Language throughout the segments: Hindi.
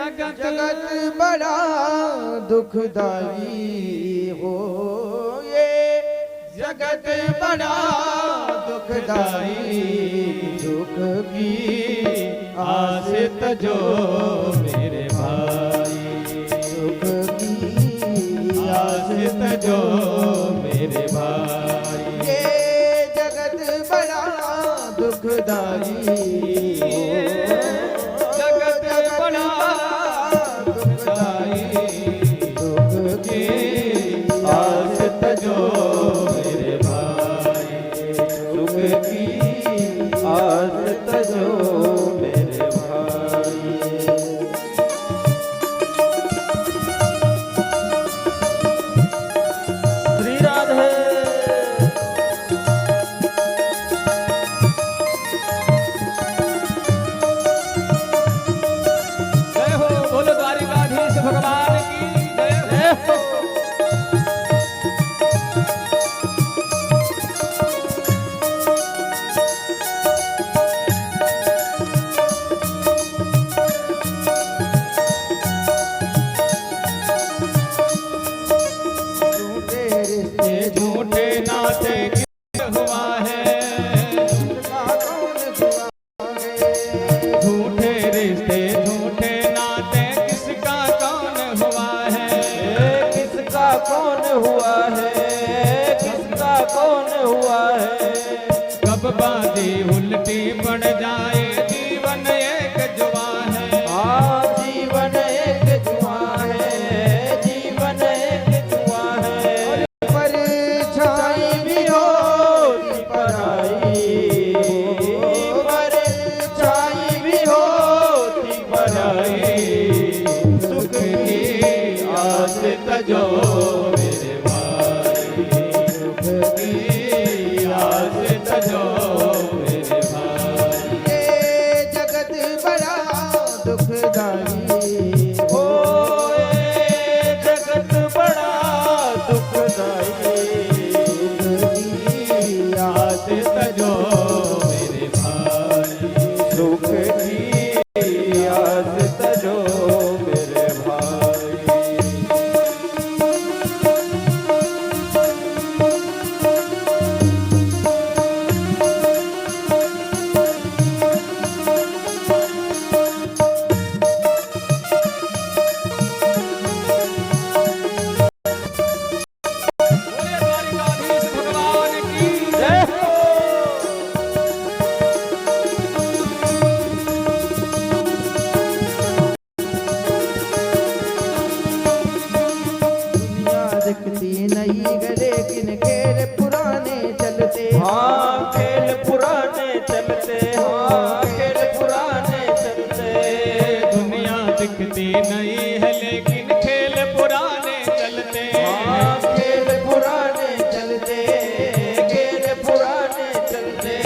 जगत बड़ा दुखदाई हो, ये जगत बड़ा दुखदाई। दुख की आस तजो मेरे भाई, दुख की आस तजो मेरे भाई। ये जगत बड़ा दुखदाई, जगत बड़ा दुखदाई। दुख की आस तजो मेरे भाई, सुख की आस तजो मेरे भाई। श्री राधे। जय हो, बोलो द्वारिकाधीश भगवान की जय हो। झूठे नाते हुआ है, झूठे रिश्ते झूठे नाते किसका कौन हुआ है, किसका कौन हुआ है, किसका कौन हुआ है। कब बाजी उल्टी पड़ जाए, जीवन एक जुआ है। हाँ, जीवन एक जुआ है, जीवन एक जुआ है। परछाई भी होती पराई, परछाई भी होती पराई। सुख की आस तजो मेरे भाई, सुख की आस तजो मेरे भाई। ये जगत बड़ा दुखदाई हो, ये जगत बड़ा दुखदाई। आस तजो मेरे भाई, सुख की आस तजो मेरे भाई। बोले द्वारिकाधीश भगवान की जय हो। दुनिया दिखती नई गले किन खेल पुराने चलते। हाँ, खेल पुराने चलते, हाँ, खेल पुराने चलते। दुनिया दिखती नई है लेकिन खेल पुराने चलते। हाँ, खेल पुराने चलते, खेल पुराने चलते।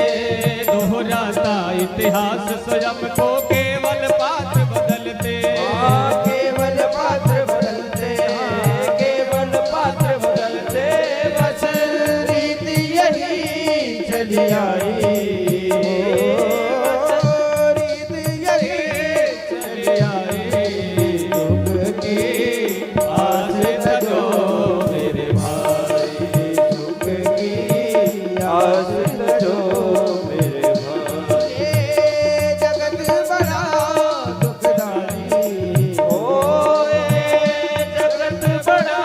दोहराता इतिहास स्वयं को केवल पात्र बदलते। हाँ, केवल पात्र बदलते, हाँ, केवल पात्र बदलते। बस रीति यही चली आई, रीत यही चली आई। दुख की आस तजो मेरे भाई, सुख की आस तजो मेरे भाई। ये जगत बड़ा दुखदाई हो, ये जगत बड़ा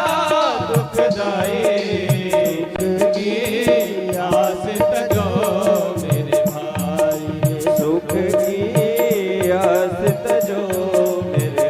दुखदाई। सुख की आस तजो मेरे भाई, सुख की आस तजो मेरे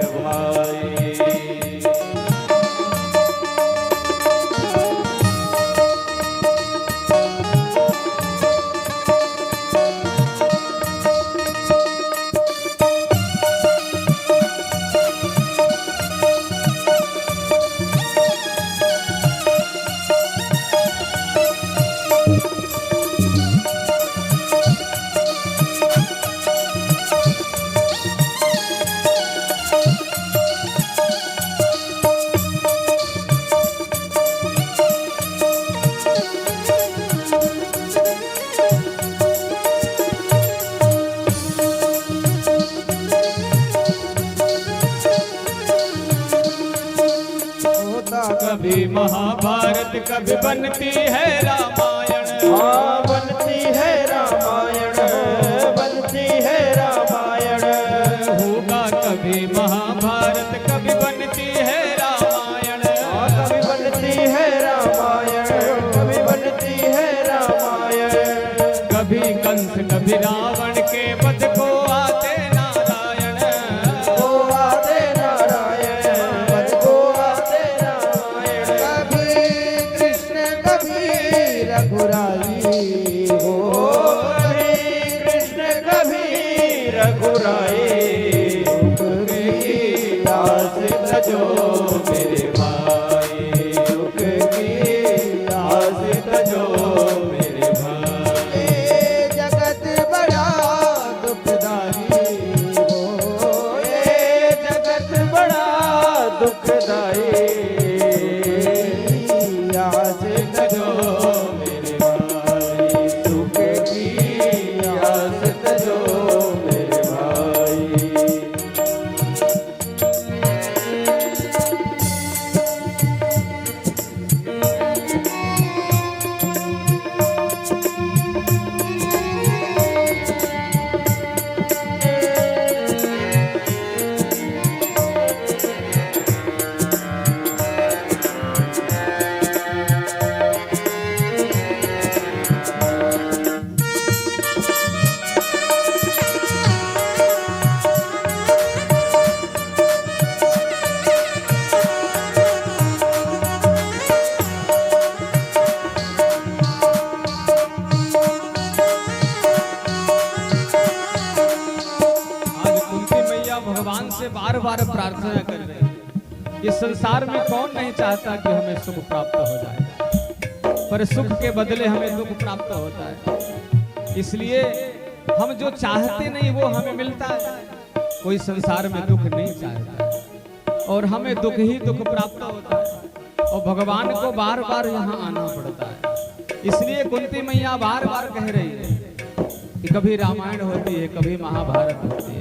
कभी महाभारत, कभी बनती है रामायण। हाँ बनती है रामायण, बनती है रामायण। होगा कभी महाभारत, कभी बनती है रामायण। हाँ कभी बनती है रामायण, कभी बनती है रामायण। कभी कंस कभी रावण के वध को आते नारायण। को आते नारायण, वध को आते नारायण। कभी कृष्ण कभी रघुराई हो, कभी कृष्ण कभी रघुराई। दुख की आस तजो मेरे भाई, दुख की आस तजो मेरे भाई। ये जगत बड़ा दुखदाई हो, ये जगत बड़ा दुखदाई। आस तजो मेरे भाई, दुख की आस तजो मेरे भाई। आज कुंती मैया भगवान से बार बार प्रार्थना कर रहे हैं। इस संसार में कौन नहीं चाहता कि हमें सुख प्राप्त हो जाए, पर सुख के बदले हमें दुख प्राप्त होता है। इसलिए हम जो चाहते नहीं वो हमें मिलता है। कोई संसार में दुख नहीं चाहता और हमें दुख ही दुख प्राप्त होता है, और भगवान को बार बार यहाँ आना पड़ता है। इसलिए कुंती मैया बार बार कह रही है कि कभी रामायण होती है, कभी महाभारत होती है।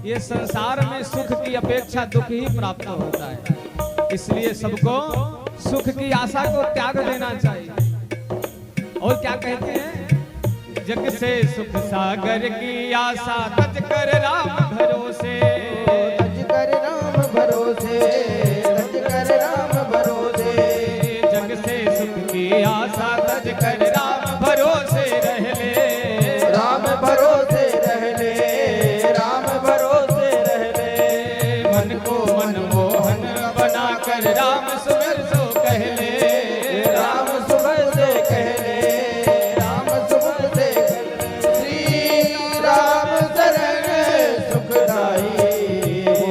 ये संसार में सुख की अपेक्षा दुख ही प्राप्त होता है। इसलिए सबको सुख की आशा को त्याग देना चाहिए। और क्या कहते हैं, जग से सुख सागर की आशा तज कर राम भरोसे। तज कर राम भरोसे, तज कर राम भरोसे। जग से सुख की आशा तज कर राम भरोसे रह ले। राम भरोसे रह ले, राम भरोसे रह ले। मन को मनमोहन बना कर राम सुमिर सो कह ले। राम सुबह से कह ले, राम सुबह से कह ले। श्री राम शरण सुखदाई हो,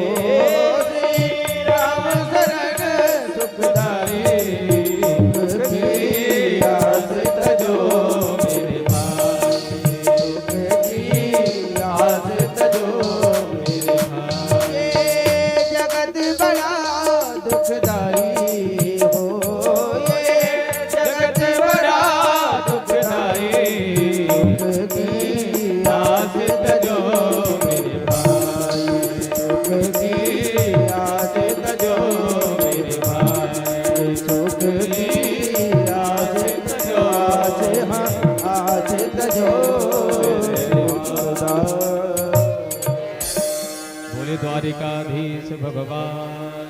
श्री राम शरण सुखदाई। दुख की आस तजो मेरे भाई, दुख की आस तजो मेरे भाई। ये जगत बड़ा दुखदाई हो, ये जगत बड़ा दुखदाई। दुख की आस तजो मेरे भाई, दुख की आस तजो मेरे भाई। सुख की आस तजो, आस तजो बोले द्वारिकाधीश भगवान